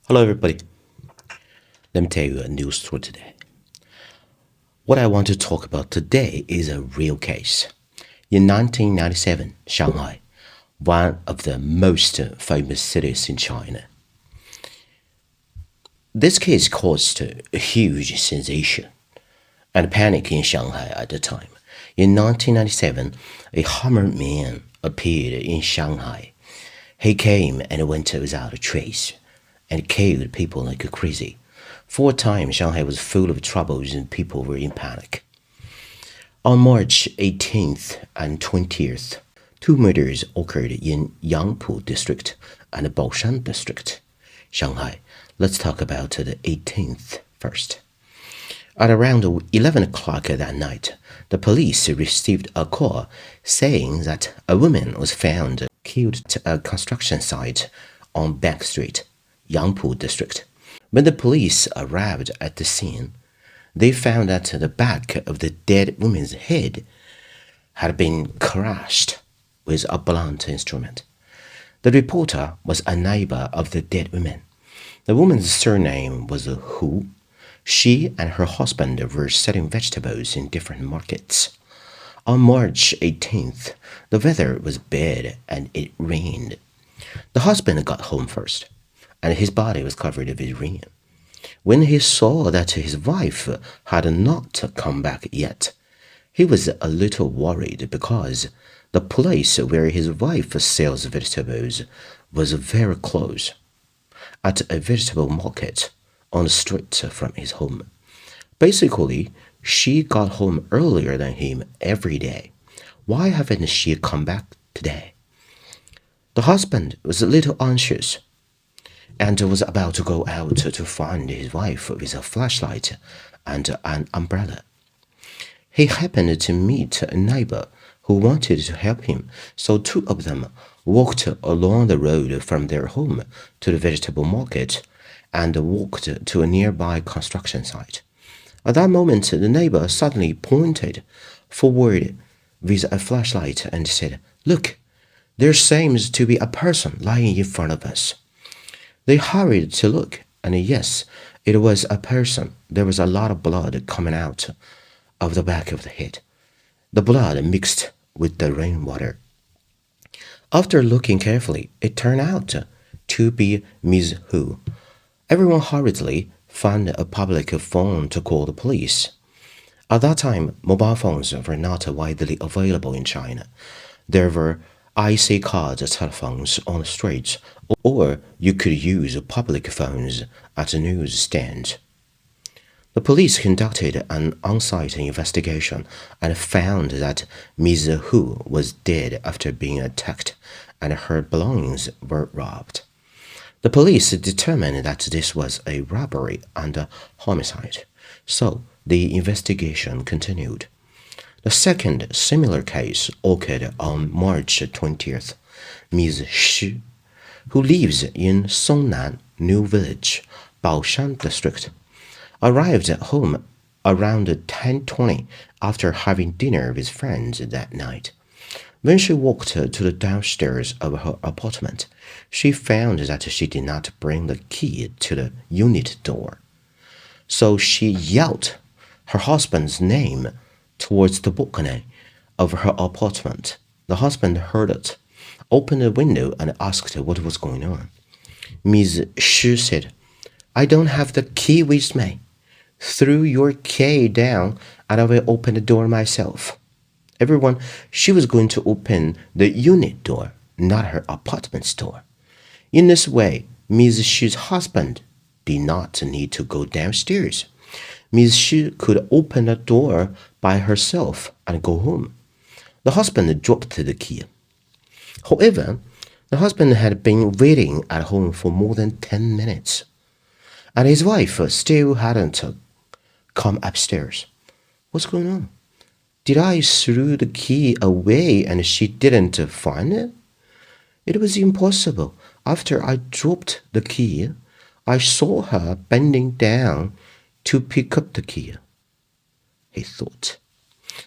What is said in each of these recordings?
Hello, everybody. Let me tell you a news story today. What I want to talk about today is a real case. In 1997, Shanghai, one of the most famous cities in China. This case caused a huge sensation and panic in Shanghai at the time. In 1997, a hammer man appeared in Shanghai. He came and went without a trace and killed people like crazy. For a time, Shanghai was full of troubles and people were in panic. On March 18th and 20th, two murders occurred in Yangpu district and Baoshan district, Shanghai. Let's talk about the 18th first. At around 11 o'clock that night, the police received a call saying that a woman was found killed at a construction site on Bank Street, Yangpu district. When the police arrived at the scene, they found that the back of the dead woman's head had been crushed with a blunt instrument. The reporter was a neighbor of the dead woman. The woman's surname was Hu. She and her husband were selling vegetables in different markets. On March 18th, the weather was bad and it rained. The husband got home first, and his body was covered with rain. When he saw that his wife had not come back yet, he was a little worried because the place where his wife sells vegetables was very close, at a vegetable market on the street from his home. Basically, she got home earlier than him every day. Why haven't she come back today? The husband was a little anxious and was about to go out to find his wife with a flashlight and an umbrella. He happened to meet a neighbor who wanted to help him, so two of them walked along the road from their home to the vegetable market and walked to a nearby construction site. At that moment, the neighbor suddenly pointed forward with a flashlight and said, "Look, there seems to be a person lying in front of us." They hurried to look, and yes, it was a person. There was a lot of blood coming out of the back of the head. The blood mixed with the rainwater. After looking carefully, it turned out to be Ms. Hu. Everyone hurriedly found a public phone to call the police. At that time, mobile phones were not widely available in China. There were IC card telephones on the streets, or you could use public phones at a newsstand. The police conducted an on-site investigation and found that Ms. Hu was dead after being attacked and her belongings were robbed. The police determined that this was a robbery and a homicide, so the investigation continued. The second similar case occurred on March 20th. Ms. Shi, who lives in Songnan New Village, Baoshan district, arrived at home around 10:20 after having dinner with friends that night. When she walked to the downstairs of her apartment, she found that she did not bring the key to the unit door. So she yelled her husband's name towards the balcony of her apartment. The husband heard it, opened the window and asked what was going on. Ms. Shi said, "I don't have the key with me. Threw your key down and I will open the door myself." Everyone, she was going to open the unit door, not her apartment's door. In this way, Ms. Shi's husband did not need to go downstairs. Ms. Shi could open the door by herself and go home. The husband dropped the key. However, the husband had been waiting at home for more than 10 minutes, and his wife still hadn't come upstairs. What's going on? Did I throw the key away and she didn't find it? It was impossible. After I dropped the key, I saw her bending down to pick up the key, he thought.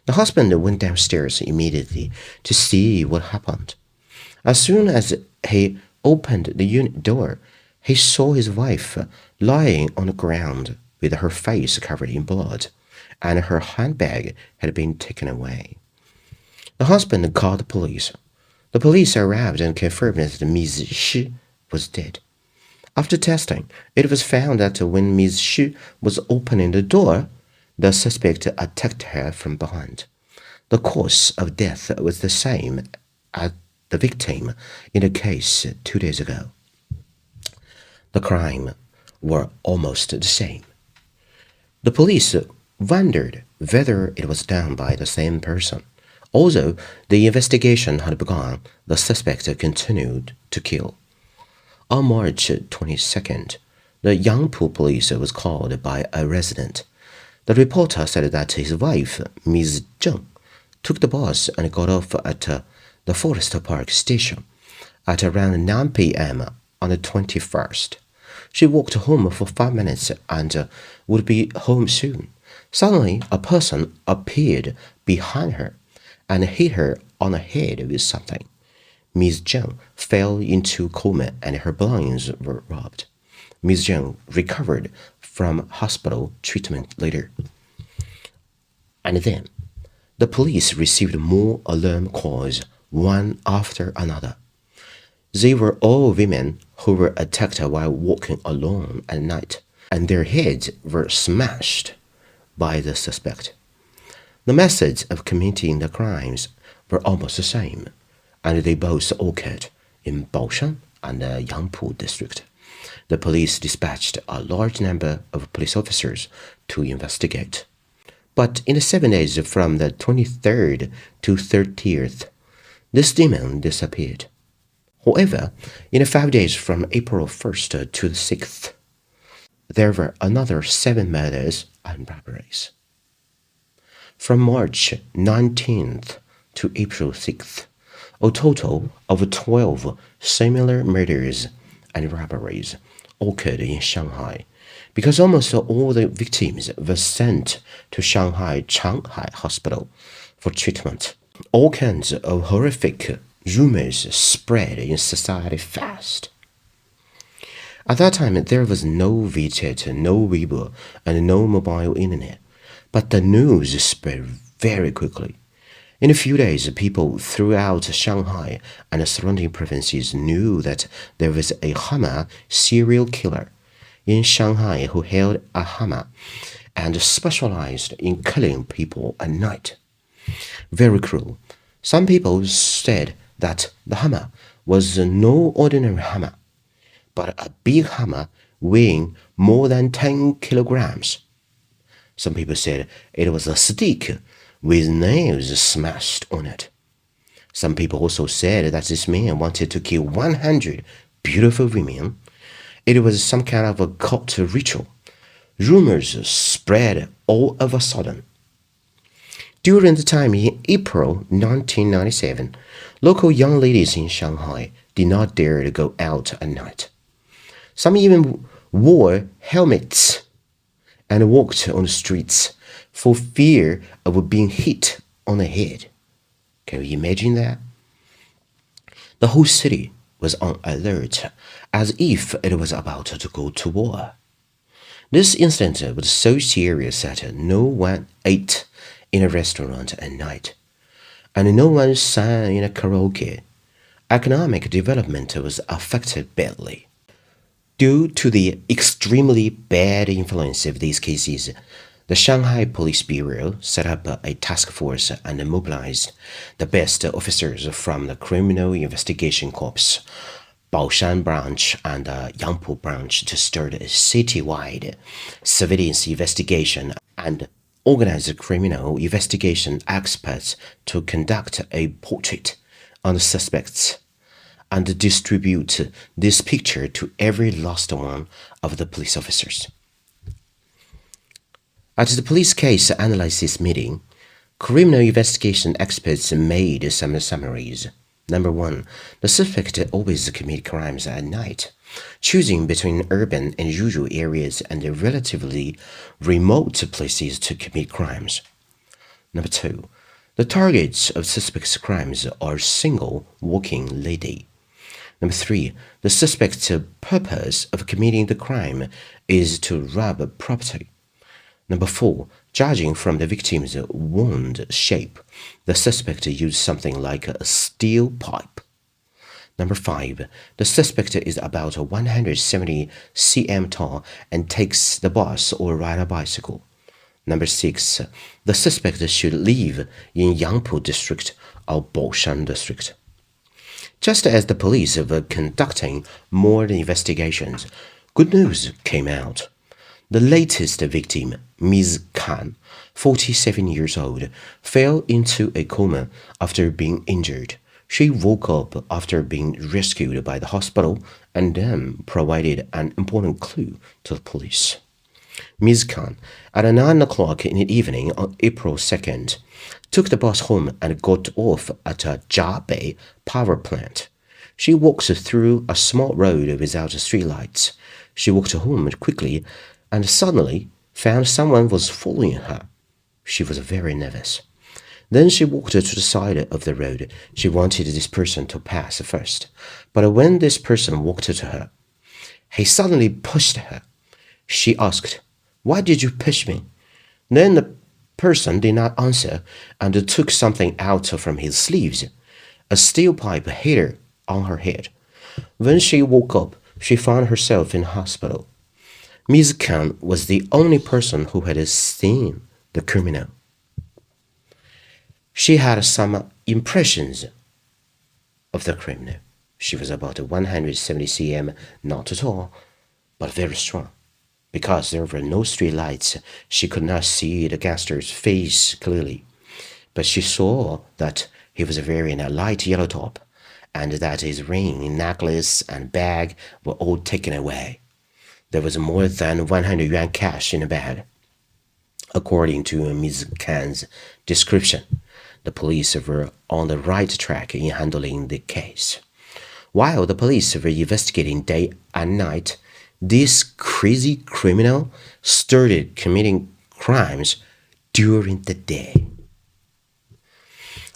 The husband went downstairs immediately to see what happened. As soon as he opened the unit door, He saw his wife lying on the ground with her face covered in blood, and her handbag had been taken away. The husband called the police. The police arrived and confirmed that Ms. Shi was dead. After testing, it was found that when Ms. Shi was opening the door, the suspect attacked her from behind. The cause of death was the same as the victim in the case 2 days ago. The crime were almost the same. The police wondered whether it was done by the same person. Although the investigation had begun, the suspect continued to kill. On March 22nd, the Yangpu police was called by a resident. The reporter said that his wife, Ms. Zheng, took the bus and got off at the Forest Park station at around 9 p.m. on the 21st. She walked home for 5 minutes and would be home soon. Suddenly, a person appeared behind her and hit her on the head with something. Ms. Zheng fell into coma and her belongings were robbed. Ms. Zheng recovered from hospital treatment later. And then, the police received more alarm calls, one after another. They were all women who were attacked while walking alone at night, and their heads were smashed by the suspect. The methods of committing the crimes were almost the same, and they both occurred in Baoshan and the Yangpu district. The police dispatched a large number of police officers to investigate. But in the 7 days from the 23rd to 30th, this demon disappeared. However, in the 5 days from April 1st to the 6th, there were another 7 murders and robberies. From March 19th to April 6th, a total of 12 similar murders and robberies occurred in Shanghai, because almost all the victims were sent to Shanghai Hospital for treatment. All kinds of horrific rumors spread in society fast. At that time, there was no WeChat, no Weibo, and no mobile internet, but the news spread very quickly. In a few days, people throughout Shanghai and the surrounding provinces knew that there was a hammer serial killer in Shanghai who held a hammer and specialized in killing people at night. Very cruel. Some people said that the hammer was no ordinary hammer, but a big hammer weighing more than 10 kilograms. Some people said it was a stick with nails smashed on it. Some people also said that this man wanted to kill 100 beautiful women. It was some kind of a cult ritual. Rumors spread all of a sudden. During the time in April 1997, local young ladies in Shanghai did not dare to go out at night. Some even wore helmets and walked on the streets for fear of being hit on the head. Can you imagine that? The whole city was on alert, as if it was about to go to war. This incident was so serious that no one ate in a restaurant at night, and no one sang in a karaoke. Economic development was affected badly. Due to the extremely bad influence of these cases, the Shanghai Police Bureau set up a task force and mobilized the best officers from the Criminal Investigation Corps, Baoshan branch and Yangpu branch to start a citywide surveillance investigation and organize criminal investigation experts to conduct a portrait on the suspects and distribute this picture to every last one of the police officers. At the police case analysis meeting, criminal investigation experts made some summaries. Number 1, the suspect always commit crimes at night, choosing between urban and rural areas and relatively remote places to commit crimes. Number 2, the targets of suspects' crimes are single walking lady. Number 3. The suspect's purpose of committing the crime is to rob property. Number 4. Judging from the victim's wound shape, the suspect used something like a steel pipe. Number 5. The suspect is about 170 cm tall and takes the bus or ride a bicycle. Number 6. The suspect should live in Yangpu district or Baoshan district. Just as the police were conducting more investigations, good news came out. The latest victim, Ms. Khan, 47 years old, fell into a coma after being injured. She woke up after being rescued by the hospital and then provided an important clue to the police. Ms. Khan, at 9 o'clock in the evening on April 2nd, took the bus home and got off at a Jiabei power plant. She walked through a small road without streetlights. She walked home quickly and suddenly found someone was following her. She was very nervous. Then she walked to the side of the road. She wanted this person to pass first. But when this person walked to her, he suddenly pushed her. She asked, "Why did you push me?" Then the person did not answer and took something out from his sleeves. A steel pipe hit her on her head. When she woke up, she found herself in hospital. Ms. Khan was the only person who had seen the criminal. She had some impressions of the criminal. She was about 170 cm, not tall, but very strong. Because there were no street lights, she could not see the gangster's face clearly. But she saw that he was wearing a light yellow top, and that his ring, necklace, and bag were all taken away. There was more than 100 yuan cash in the bag. According to Ms. Khan's description, the police were on the right track in handling the case. While the police were investigating day and night, this crazy criminal started committing crimes during the day.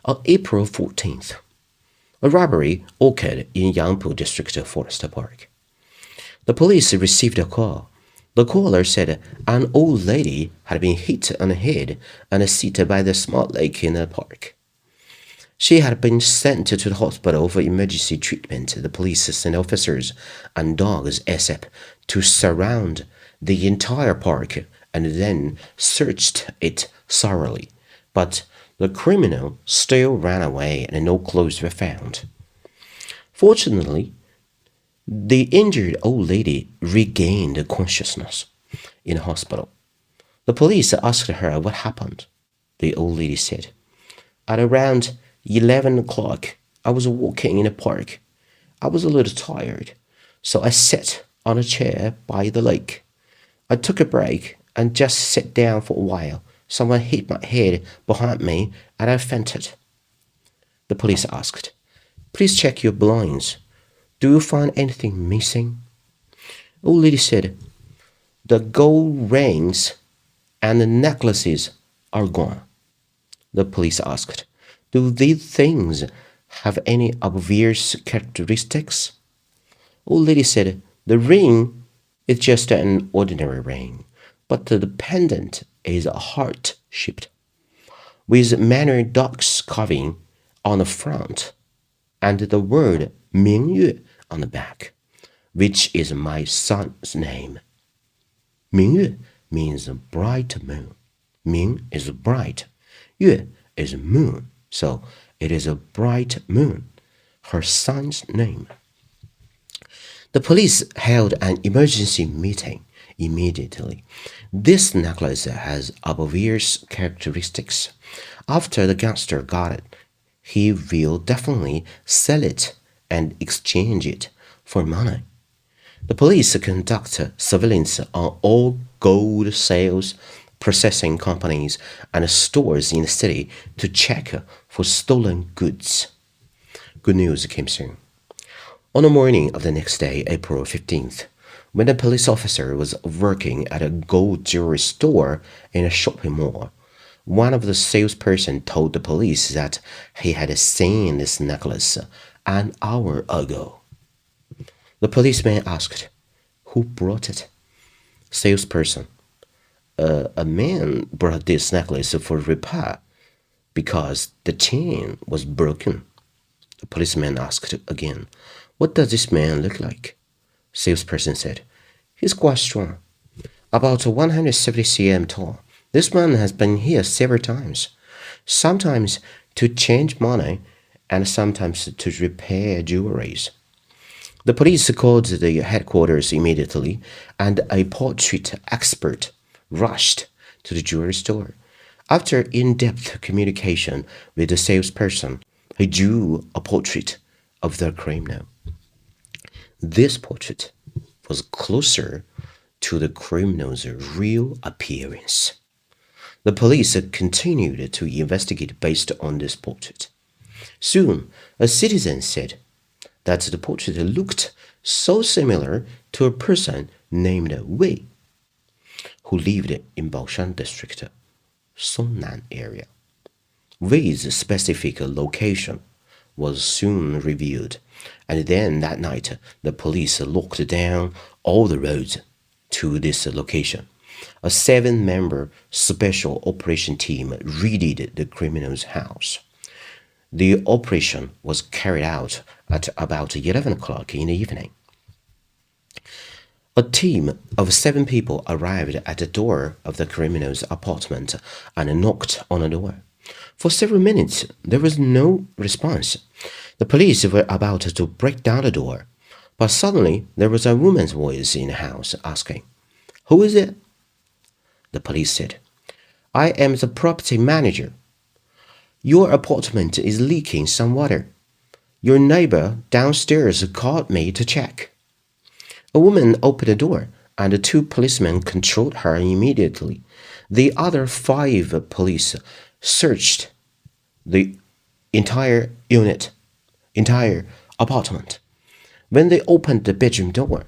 On April 14th, a robbery occurred in Yangpu District Forest Park. The police received a call. The caller said an old lady had been hit on the head and seated by the small lake in the park. She had been sent to the hospital for emergency treatment. The police sent officers and dogs ASAP to surround the entire park and then searched it thoroughly. But the criminal still ran away and no clothes were found. Fortunately, the injured old lady regained consciousness in the hospital. The police asked her what happened. The old lady said, "At around 11 o'clock, I was walking in the park. I was a little tired, so I sat on a chair by the lake. I took a break and just sat down for a while. Someone hit my head behind me and I fainted." The police asked, "Please check your belongings. Do you find anything missing?" Old lady said, "The gold rings and the necklaces are gone." The police asked, "Do these things have any obvious characteristics?" Old lady said, "The ring is just an ordinary ring, but the pendant is heart-shaped, with many dots carving on the front, and the word 明月 on the back, which is my son's name." 明月 means bright moon. 明 is bright. 月 is moon. So it is a bright moon, her son's name. The police held an emergency meeting immediately. This necklace has obvious characteristics. After the gangster got it, he will definitely sell it and exchange it for money. The police conduct surveillance on all gold sales processing companies and stores in the city to check for stolen goods. Good news came soon. On the morning of the next day, April 15th, when the police officer was working at a gold jewelry store in a shopping mall, one of the salespersons told the police that he had seen this necklace an hour ago. The policeman asked, "Who brought it?" Salesperson, a man brought this necklace for repair because the chain was broken." The policeman asked again, "What does this man look like?" Salesperson said, "He's quite strong, about 170 cm tall. This man has been here several times, sometimes to change money and sometimes to repair jewelries." The police called the headquarters immediately, and a portrait expert rushed to the jewelry store. After in-depth communication with the salesperson, he drew a portrait of the criminal. This portrait was closer to the criminal's real appearance. The police continued to investigate based on this portrait. Soon, a citizen said that the portrait looked so similar to a person named Wei, who lived in Baoshan district, Songnan area. Wei's specific location was soon revealed, and then that night the police locked down all the roads to this location. A 7-member special operation team raided the criminal's house. The operation was carried out at about 11 o'clock in the evening. A team of 7 people arrived at the door of the criminal's apartment and knocked on the door. For several minutes, there was no response. The police were about to break down the door, but suddenly there was a woman's voice in the house asking, "Who is it?" The police said, "I am the property manager. Your apartment is leaking some water. Your neighbor downstairs called me to check." A woman opened the door, and the 2 policemen controlled her immediately. The other 5 police searched the entire apartment. When they opened the bedroom door,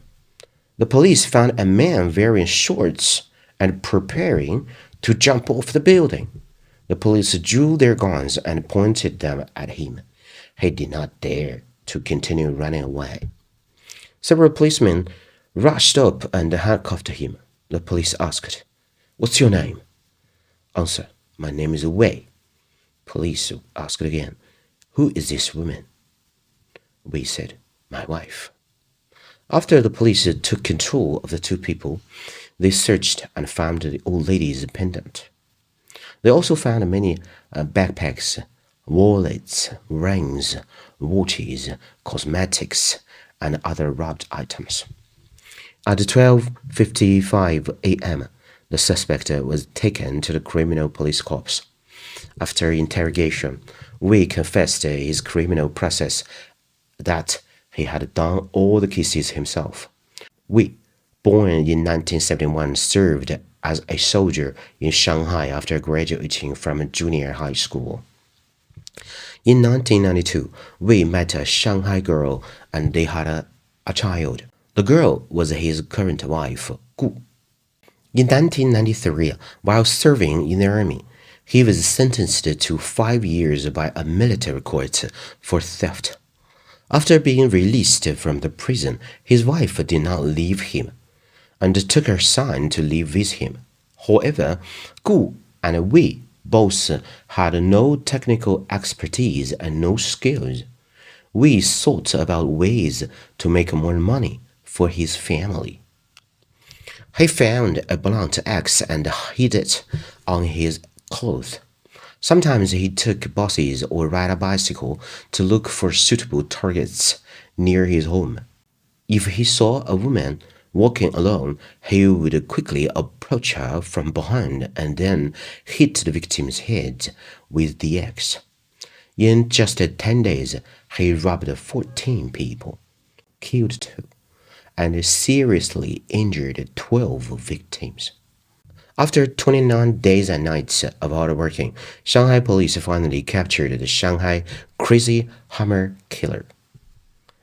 the police found a man wearing shorts and preparing to jump off the building. The police drew their guns and pointed them at him. He did not dare to continue running away. Several policemen rushed up and handcuffed him. The police asked, "What's your name?" Answer, "My name is Wei." Police asked again, "Who is this woman?" Wei said, "My wife." After the police took control of the 2 people, they searched and found the old lady's pendant. They also found many backpacks, wallets, rings, watches, cosmetics, and other robbed items. At 12:55 a.m., the suspect was taken to the criminal police corps. After interrogation, Wei confessed his criminal process that he had done all the cases himself. Wei, born in 1971, served as a soldier in Shanghai after graduating from a junior high school. In 1992, Wei met a Shanghai girl and they had a child. The girl was his current wife, Gu. In 1993, while serving in the army, he was sentenced to 5 years by a military court for theft. After being released from the prison, his wife did not leave him and took her son to live with him. However, Gu and Wei both had no technical expertise and no skills. Wei thought about ways to make more money for his family. He found a blunt axe and hid it on his clothes. Sometimes he took buses or ride a bicycle to look for suitable targets near his home. If he saw a woman walking alone, he would quickly approach her from behind and then hit the victim's head with the axe. In just 10 days, he robbed 14 people, killed 2, and seriously injured 12 victims. After 29 days and nights of hard working, Shanghai police finally captured the Shanghai Crazy Hammer Killer.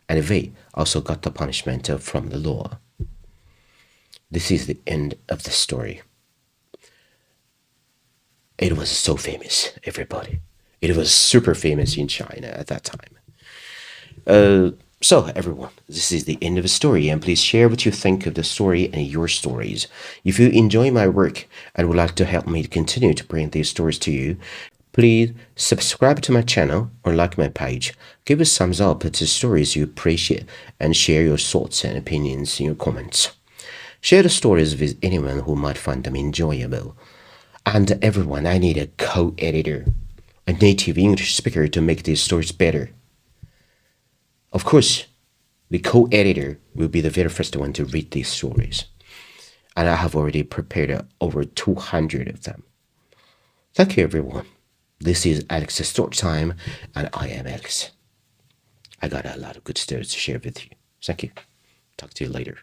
And Wei also got the punishment from the law. This is the end of the story. It was so famous, everybody. It was super famous in China at that time. So, everyone, this is the end of the story, and please share what you think of the story and your stories. If you enjoy my work and would like to help me to continue to bring these stories to you, please subscribe to my channel or like my page. Give a thumbs up to stories you appreciate and share your thoughts and opinions in your comments. Share the stories with anyone who might find them enjoyable. And everyone, I need a co-editor, a native English speaker to make these stories better. Of course, the co-editor will be the very first one to read these stories. And I have already prepared over 200 of them. Thank you, everyone. This is Alex's Story Time, and I am Alex. I got a lot of good stories to share with you. Thank you. Talk to you later.